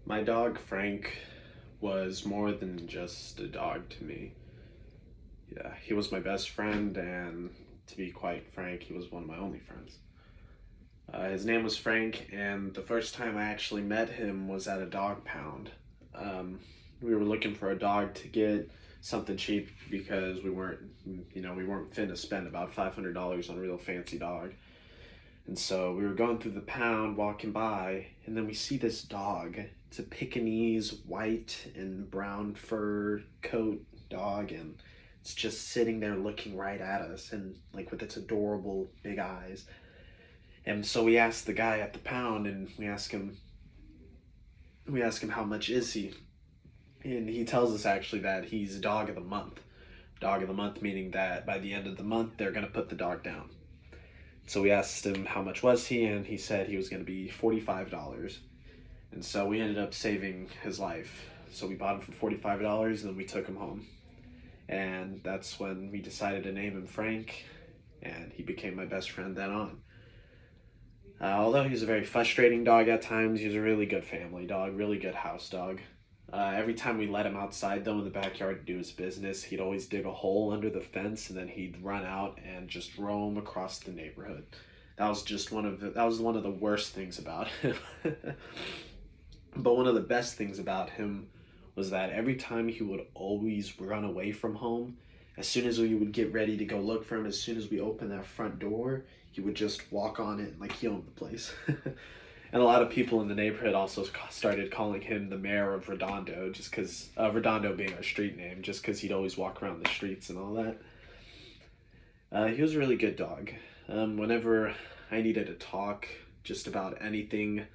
My dog Frank was more than just a dog to me. Yeah, he was my best friend, and to be quite frank, he was one of my only friends. His name was Frank, and the first time I actually met him was at a dog pound. Um, we were looking for a dog to get something cheap because we weren't finna to spend about $500 on a real fancy dog. And so we were going through the pound, walking by, and then we see this dog. It's a Pekingese white and brown fur coat dog, and it's just sitting there looking right at us, and like with its adorable big eyes. And so we asked the guy at the pound, and we ask him how much is he, and he tells us actually that he's dog of the month. Dog of the month meaning that by the end of the month they're gonna put the dog down. So we asked him how much was he, and he said he was going to be $45. And so we ended up saving his life. So we bought him for $45, and then we took him home. And that's when we decided to name him Frank, and he became my best friend then on. Although he's a very frustrating dog at times, he's a really good family dog, really good house dog. Every time we let him outside, though, in the backyard to do his business, he'd always dig a hole under the fence, and then he'd run out and just roam across the neighborhood. That was one of the worst things about him. But one of the best things about him was that every time he would always run away from home, as soon as we would get ready to go look for him, as soon as we opened that front door, he would just walk on it like he owned the place. And a lot of people in the neighborhood also started calling him the mayor of Redondo, just because Redondo being our street name, just because he'd always walk around the streets and all that. He was a really good dog. Whenever I needed to talk just about anything,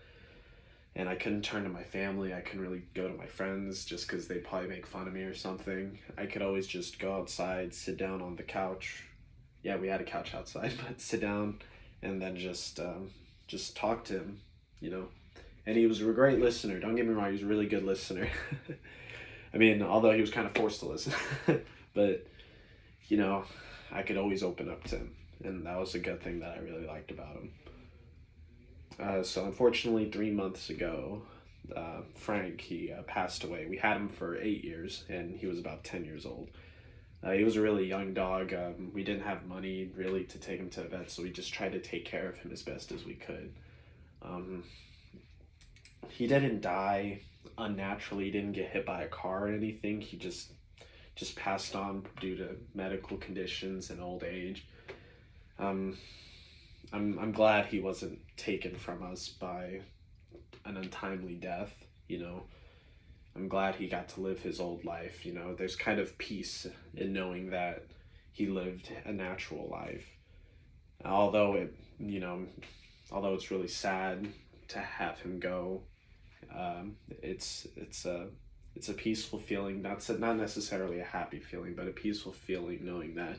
and I couldn't turn to my family, I couldn't really go to my friends just because they'd probably make fun of me or something, I could always just go outside, sit down on the couch. Yeah, we had a couch outside, but sit down and then just talk to him, you know. And he was a great listener. Don't get me wrong, he was a really good listener. I mean, although he was kind of forced to listen, but you know, I could always open up to him, and that was a good thing that I really liked about him. So unfortunately, 3 months ago, Frank he passed away. We had him for 8 years, and he was about 10 years old. He was a really young dog. We didn't have money really to take him to a vet, so we just tried to take care of him as best as we could. Um, he didn't die unnaturally. He didn't get hit by a car or anything. He just passed on due to medical conditions and old age. Um, I'm glad he wasn't taken from us by an untimely death. You know, I'm glad he got to live his old life. You know, there's kind of peace in knowing that he lived a natural life. Although you know, although it's really sad to have him go, it's a peaceful feeling. Not necessarily a happy feeling, but a peaceful feeling knowing that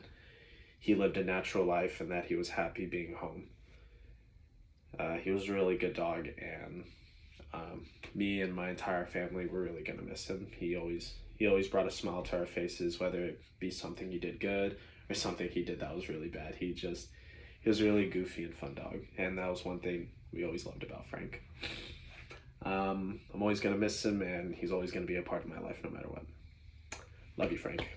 he lived a natural life and that he was happy being home. He was a really good dog, and me and my entire family were really gonna miss him. He always brought a smile to our faces, whether it be something he did good or something he did that was really bad. He was a really goofy and fun dog, and that was one thing we always loved about Frank. I'm always gonna miss him, and he's always gonna be a part of my life no matter what. Love you, Frank.